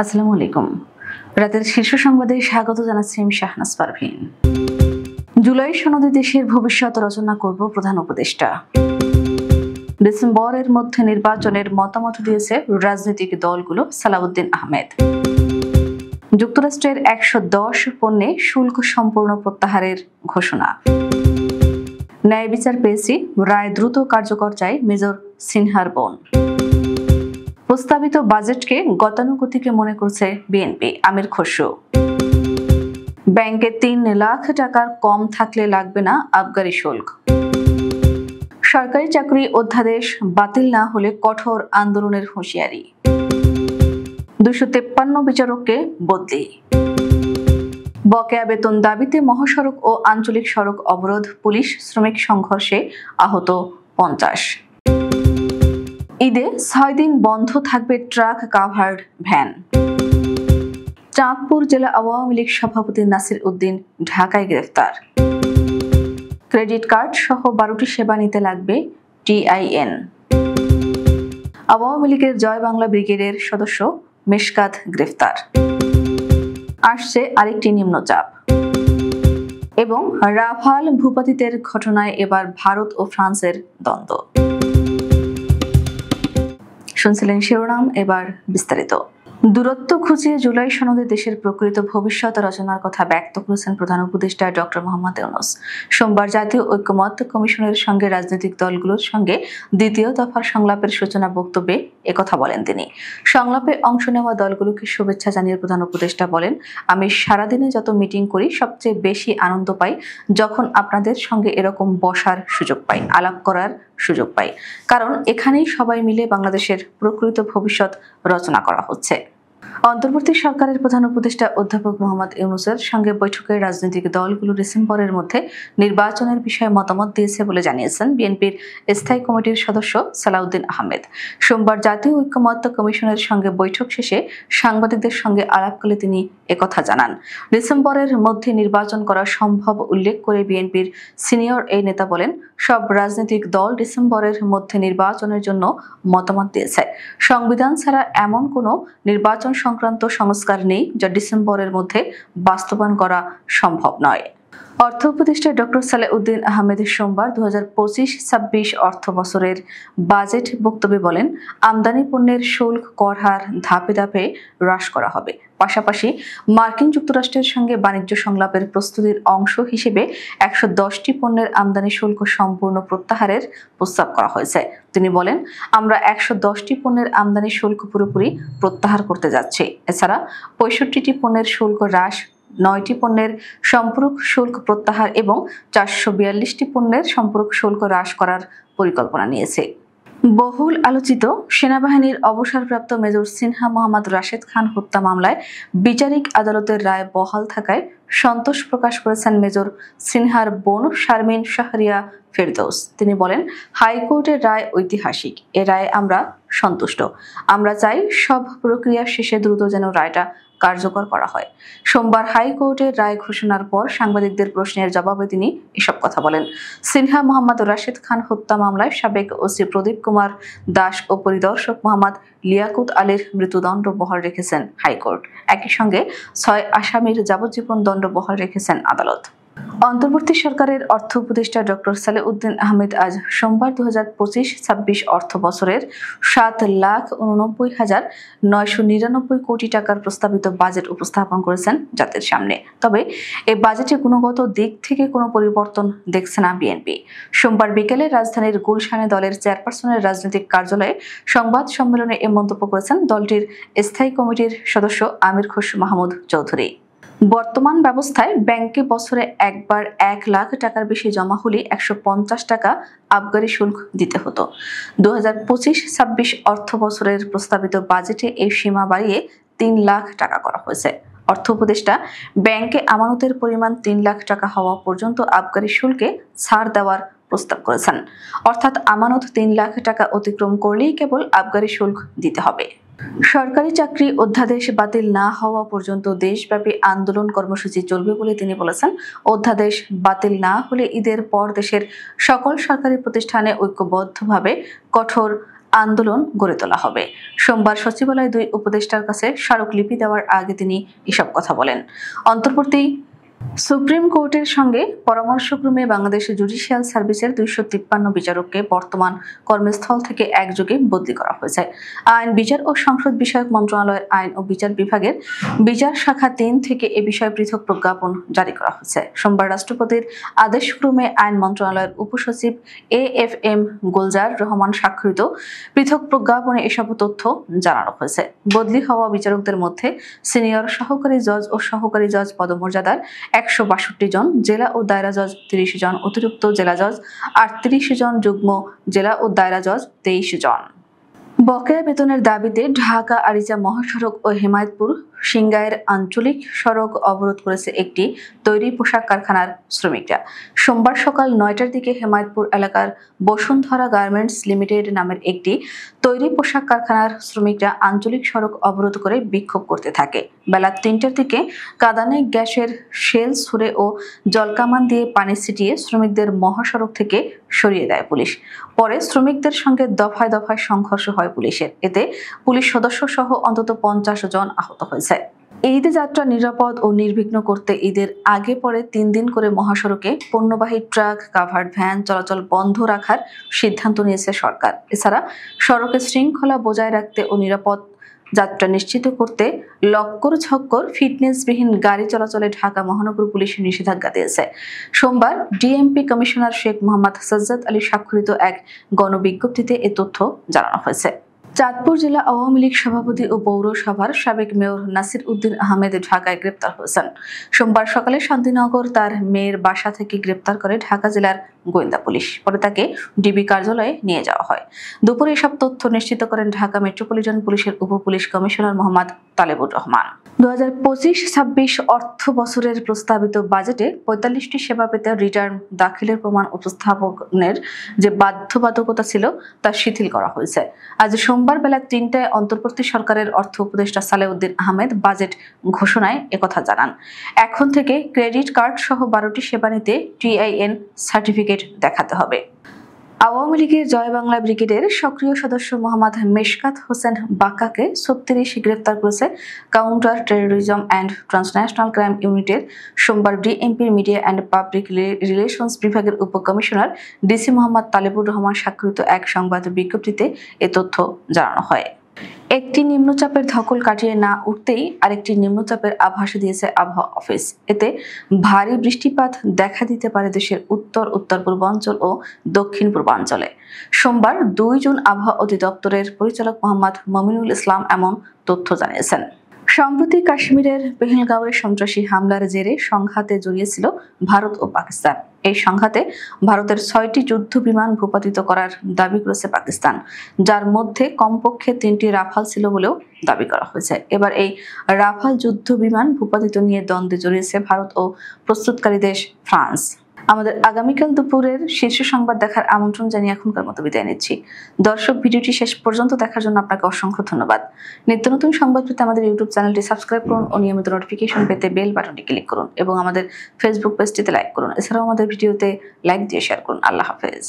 আসসালামু আলাইকুম। রাতের শীর্ষ সংবাদে স্বাগত জানাচ্ছি আমি শাহনাজ পারভীন। জুলাই সনদে দেশের ভবিষ্যৎ রচনা করব প্রধান উপদেষ্টা। ডিসেম্বরের মধ্যে নির্বাচনের মতামত দিয়েছে রাজনৈতিক দলগুলো, সালাউদ্দিন আহমেদ। যুক্তরাষ্ট্রের ১১০ পণ্যে শুল্ক সম্পূর্ণ প্রত্যাহারের ঘোষণা। ন্যায় বিচার পেয়েছি, রায় দ্রুত কার্যকর চায় মেজর সিনহার বোন। প্রস্তাবিত বাজেটকে গতানুগতিকে মনে করছে বিএনপি, আমির খসরু। ব্যাংকে ৩ লাখ টাকার কম থাকলে লাগবে না আবগারি শুল্ক। সরকারি চাকরি অধ্যাদেশ বাতিল না হলে কঠোর আন্দোলনের হুঁশিয়ারি। ২৫৩ বিচারককে বদলি। বকেয়া বেতন দাবিতে মহাসড়ক ও আঞ্চলিক সড়ক অবরোধ, পুলিশ শ্রমিক সংঘর্ষে আহত ৫০। ঈদে ৬ দিন বন্ধ থাকবে ট্রাক কাভার্ড ভ্যান। চাঁদপুর জেলা আওয়ামী লীগ সভাপতি নাসির উদ্দিন ঢাকায় গ্রেফতার। ক্রেডিট কার্ড সহ ১২টি সেবা নিতে লাগবে টিআইএন। আওয়ামী লীগের জয় বাংলা ব্রিগেডের সদস্য মেশকাত গ্রেফতার। আসছে আরেকটি নিম্নচাপ। এবং রাফাল ভূপাতিতের ঘটনায় এবার ভারত ও ফ্রান্সের দ্বন্দ্ব। শুনছিলেন শিরোনাম, এবার বিস্তারিত। দূরত্ব খুঁজিয়ে জুলাই সনদে দেশের প্রকৃত ভবিষ্যৎ রচনার কথা ব্যক্ত করেছেন প্রধান উপদেষ্টা ডক্টর মোহাম্মদ ইউনূস। সোমবার জাতীয় ঐকমত্য কমিশনের সঙ্গে রাজনৈতিক দলগুলোর সঙ্গে দ্বিতীয় দফার সংলাপের সূচনা বক্তব্যে একথা বলেন তিনি। সংলাপে অংশ নেওয়া দলগুলোকে শুভেচ্ছা জানিয়ে প্রধান উপদেষ্টা বলেন, আমি সারাদিনে যত মিটিং করি সবচেয়ে বেশি আনন্দ পাই যখন আপনাদের সঙ্গে এরকম বসার সুযোগ পাই, আলাপ করার সুযোগ পাই, কারণ এখানেই সবাই মিলে বাংলাদেশের প্রকৃত ভবিষ্যৎ রচনা করা হচ্ছে। অন্তর্বর্তী সরকারের প্রধান উপদেষ্টা অধ্যাপক মোহাম্মদ ইউনূসের সঙ্গে বৈঠকে রাজনৈতিক দলগুলো ডিসেম্বরের মধ্যে নির্বাচনের বিষয়ে মতামত দিয়েছে বলে জানিয়েছেন বিএনপির স্থায়ী কমিটির সদস্য সালাউদ্দিন আহমেদ। সোমবার জাতীয় ঐকমত্য কমিশনের সঙ্গে বৈঠক শেষে সাংবাদিকদের সঙ্গে আলাপকালে তিনি একথা জানান। ডিসেম্বরের মধ্যে নির্বাচন করা সম্ভব উল্লেখ করে বিএনপির সিনিয়র এই নেতা বলেন, সব রাজনৈতিক দল ডিসেম্বরের মধ্যে নির্বাচনের জন্য মতামত দিয়েছে। সংবিধান ছাড়া এমন কোনো নির্বাচন সংক্রান্ত সংস্কার নেই যা ডিসেম্বরের মধ্যে বাস্তবায়ন করা সম্ভব নয়। অর্থ উপদেষ্টা ডক্টর সালেউদ্দিন আহমেদ সোমবার ২০২৫-২৬ অর্থ বছরের বাজেট বক্তব্যে বলেন, আমদানি পণ্যের শুল্ক কর হার ধাপে ধাপে হ্রাস করা হবে। পাশাপাশি মার্কিন যুক্তরাষ্ট্রের সঙ্গে বাণিজ্য সংলাপের প্রস্তুতির অংশ হিসেবে ১১০টি পণ্যের আমদানি শুল্ক সম্পূর্ণ প্রত্যাহারের প্রস্তাব করা হয়েছে। তিনি বলেন, আমরা ১১০টি পণ্যের আমদানি শুল্ক পুরোপুরি প্রত্যাহার করতে যাচ্ছি। এছাড়া ৬৫টি পণ্যের শুল্ক হ্রাস, ৯টি পণ্যের সম্পূরক শুল্ক প্রত্যাহার এবং ৪৪২টি পণ্যের সম্পূরক শুল্ক হ্রাস করার পরিকল্পনা নিয়েছে। বহুল আলোচিত সেনাবাহিনীর অবসরপ্রাপ্ত মেজর সিনহা মোহাম্মদ রাশেদ খান হত্যা মামলায় বিচারিক আদালতের রায় বহাল থাকায় সন্তোষ প্রকাশ করেছেন মেজর সিনহার বোন শারমিন শাহরিয়া ফেরদৌস। তিনি বলেন, হাইকোর্টের রায় ঐতিহাসিক, এ রায়ে আমরা সন্তুষ্ট। আমরা চাই সব প্রক্রিয়া শেষে দ্রুত যেন রায়টা কার্যকর করা হয়। সোমবার হাইকোর্টের রায় ঘোষণার পর সাংবাদিকদের প্রশ্নের জবাবে তিনি এসব কথা বলেন। সিনহা মোহাম্মদ রাশেদ খান হত্যা মামলায় সাবেক ওসি প্রদীপ কুমার দাস ও পরিদর্শক মোহাম্মদ লিয়াকুত আলীর মৃত্যুদণ্ড বহাল রেখেছেন হাইকোর্ট। একই সঙ্গে ৬ আসামির যাবজ্জীবন দণ্ড বহাল রেখেছেন আদালত। অন্তর্বর্তী সরকারের অর্থ উপদেষ্টা ডক্টর সালেউদ্দিন আহমেদ আজ সোমবার ২০২৫-২৬ অর্থ বছরের ৭,৮৯,৯৯৯ কোটি টাকার প্রস্তাবিত বাজেট উপস্থাপন করেছেন জাতির সামনে। তবে এই বাজেটে গুণগত দিক থেকে কোনো পরিবর্তন দেখছে না বিএনপি। সোমবার বিকেলে রাজধানীর গুলশানে দলের চেয়ারপারসনের রাজনৈতিক কার্যালয়ে সংবাদ সম্মেলনে এ মন্তব্য করেছেন দলটির স্থায়ী কমিটির সদস্য আমির খসরু মাহমুদ চৌধুরী। বর্তমান ব্যবস্থায় ব্যাংকে বছরে একবার ১ লাখ টাকার বেশি জমা হলে ১৫০ টাকা আবগারি শুল্ক দিতে হতো। ২০২৫-২৬ অর্থ বছরের প্রস্তাবিত বাজেটে এই সীমা বাড়িয়ে ৩ লাখ টাকা করা হয়েছে। অর্থ উপদেষ্টা ব্যাংকে আমানতের পরিমাণ ৩ লাখ টাকা হওয়া পর্যন্ত আবগারি শুল্কে ছাড় দেওয়ার প্রস্তাব করেছেন। অর্থাৎ আমানত ৩ লাখ টাকা অতিক্রম করলেই কেবল আবগারি শুল্ক দিতে হবে। সরকারি চাকরি অধ্যাদেশ বাতিল না হওয়া পর্যন্ত দেশব্যাপী আন্দোলন কর্মসূচি চলবে বলে তিনি বলেছেন। অধ্যাদেশ বাতিল না হলে ঈদের পর দেশের সকল সরকারি প্রতিষ্ঠানে ঐক্যবদ্ধভাবে কঠোর আন্দোলন গড়ে তোলা হবে। সোমবার সচিবালয়ে দুই উপদেষ্টার কাছে স্মারকলিপি দেওয়ার আগে তিনি এসব কথা বলেন। অন্তর্বর্তী সুপ্রিম কোর্টের সঙ্গে পরামর্শক্রমে বাংলাদেশের জুডিশিয়াল সার্ভিসের 253 বিচারককে বর্তমান কর্মস্থল থেকে একযোগে বদলি করা হয়েছে। আইন, বিচার ও সংসদ বিষয়ক মন্ত্রণালয়ের আইন ও বিচার বিভাগের বিচার শাখা 3 থেকে এ বিষয়ে পৃথক প্রজ্ঞাপন জারি করা হয়েছে। সোমবার রাষ্ট্রপতির আদেশক্রমে আইন মন্ত্রণালয়ের উপসচিব AFM গুলজার রহমান স্বাক্ষরিত পৃথক প্রজ্ঞাপনে এসব তথ্য জানানো হয়েছে। বদলি হওয়া বিচারকদের মধ্যে সিনিয়র সহকারী জজ ও সহকারী জজ পদমর্যাদার 162 জন, জেলা ও দায়রা জজ 30 জন, অতিরিক্ত জেলা জজ 38 জন, যুগ্ম জেলা ও দায়রা জজ 23 জন। বকেয়া বেতনের দাবিতে ঢাকা আরিচা মহাসড়ক ও হেমায়েতপুর সিংগাইর আঞ্চলিক সড়ক অবরোধ করেছে একটি তৈরি পোশাক কারখানার শ্রমিকরা। সোমবার সকাল 9টার দিকে হেমায়েতপুর এলাকার বসুন্ধরা গার্মেন্টস লিমিটেড নামের একটি তৈরি পোশাক কারখানার শ্রমিকরা আঞ্চলিক সড়ক অবরোধ করে বিক্ষোভ করতে থাকে। বেলা 3টার দিকে কাঁদানে গ্যাসের শেল ছুড়ে ও জলকামান দিয়ে পানি ছিটিয়ে শ্রমিকদের মহাসড়ক থেকে সরিয়ে দেয় পুলিশ। পরে শ্রমিকদের সঙ্গে দফায় দফায় সংঘর্ষ হয় পুলিশের। এতে পুলিশ সদস্য সহ অন্তত 50 জন আহত হয়েছে। ঈদে যাত্রা নিরাপদ ও নির্বিঘ্ন করতে ঈদের আগে পরে 3 দিন করে মহাসড়কে পণ্যবাহী ট্রাক, কাভার্ড ভ্যান চলাচল বন্ধ রাখার সিদ্ধান্ত নিয়েছে সরকার। এছাড়া সড়কে শৃঙ্খলা বজায় রাখতে ও নিরাপদ যাত্রা নিশ্চিত করতে লক্কর ঝক্কর ফিটনেসবিহীন গাড়ি চলাচলে ঢাকা মহানগর পুলিশ নিষেধাজ্ঞা দিয়েছে। সোমবার ডিএমপি কমিশনার শেখ মোহাম্মদ সাজ্জাদ আলী স্বাক্ষরিত এক গণবিজ্ঞপ্তিতে এ তথ্য জানানো হয়েছে। চাঁদপুর জেলা আওয়ামী লীগ সভাপতি ও পৌরসভার সাবেক মেয়র নাসির উদ্দিন আহমেদ ঢাকায় গ্রেপ্তার হয়েছেন। সোমবার সকালে শান্তিনগর তার মেয়ের বাসা থেকে গ্রেপ্তার করে ঢাকা জেলার গোয়েন্দা পুলিশ। পরে তাকে ডিবি কার্যালয়ে নিয়ে যাওয়া হয়। দুপুরে এসব তথ্য নিশ্চিত করেন ঢাকা মেট্রোপলিটন পুলিশের উপপুলিশ কমিশনার মোহাম্মদ তালেবুর রহমান। 2025-26 অর্থ বছরের প্রস্তাবিত বাজেটে 45টি সেবা পেতে রিটার্ন দাখিলের প্রমাণ উপস্থাপনের যে বাধ্যবাধকতা ছিল তা শিথিল করা হয়েছে। আজ সোমবার বেলা 3টায় অন্তর্বর্তী সরকারের অর্থ উপদেষ্টা সালেউদ্দিন আহমেদ বাজেট ঘোষণায় একথা জানান। এখন থেকে ক্রেডিট কার্ড সহ 12টি সেবা নিতে TIN সার্টিফিকেট দেখাতে হবে। আওয়ামী লীগের জয় বাংলা ব্রিগেডের সক্রিয় সদস্য মোহাম্মদ মেশকাত হোসেন বাক্কাকে 36 গ্রেপ্তার করেছে counter terrorism and transnational crime ইউনিটের। সোমবার ডিএমপির মিডিয়া অ্যান্ড পাবলিক রিলেশনস বিভাগের উপকমিশনার ডিসি মোহাম্মদ তালেবুর রহমান স্বাক্ষরিত এক সংবাদ বিজ্ঞপ্তিতে এ তথ্য জানানো হয়। একটি নিম্নচাপের ধকল কাটিয়ে না উঠতেই আরেকটি নিম্নচাপের আভাস দিয়েছে আবহাওয়া অফিস। এতে ভারী বৃষ্টিপাত দেখা দিতে পারে দেশের উত্তর, উত্তর পূর্বাঞ্চল ও দক্ষিণ পূর্বাঞ্চলে। সোমবার 2 জুন আবহাওয়া অধিদপ্তরের পরিচালক মোহাম্মদ মমিনুল ইসলাম এমন তথ্য জানিয়েছেন। সম্প্রতি কাশ্মীরের পেহেলগাঁওয়ে সন্ত্রাসী হামলার জেরে সংঘাতে জড়িয়েছিল ভারত ও পাকিস্তান। এই সংঘাতে ভারতের 6টি যুদ্ধ বিমান ভূপাতিত করার দাবি করেছে পাকিস্তান, যার মধ্যে কমপক্ষে 3টি রাফাল ছিল বলেও দাবি করা হয়েছে। এবার এই রাফাল যুদ্ধ বিমান ভূপাতিত নিয়ে দ্বন্দ্বে জড়িয়েছে ভারত ও প্রস্তুতকারী দেশ ফ্রান্স। আমাদের আগামীকাল দুপুরের শীর্ষ সংবাদ দেখার আমন্ত্রণ জানিয়ে এখনকার মতো বিদায় নিচ্ছি। দর্শক, ভিডিওটি শেষ পর্যন্ত দেখার জন্য আপনাকে অসংখ্য ধন্যবাদ। নিত্য নতুন সংবাদ পেতে আমাদের ইউটিউব চ্যানেলটি সাবস্ক্রাইব করুন ও নিয়মিত নোটিফিকেশন পেতে বেল বাটনটি ক্লিক করুন এবং আমাদের ফেসবুক পেজটিতে লাইক করুন। এছাড়াও আমাদের ভিডিওতে লাইক দিয়ে শেয়ার করুন। আল্লাহ হাফেজ।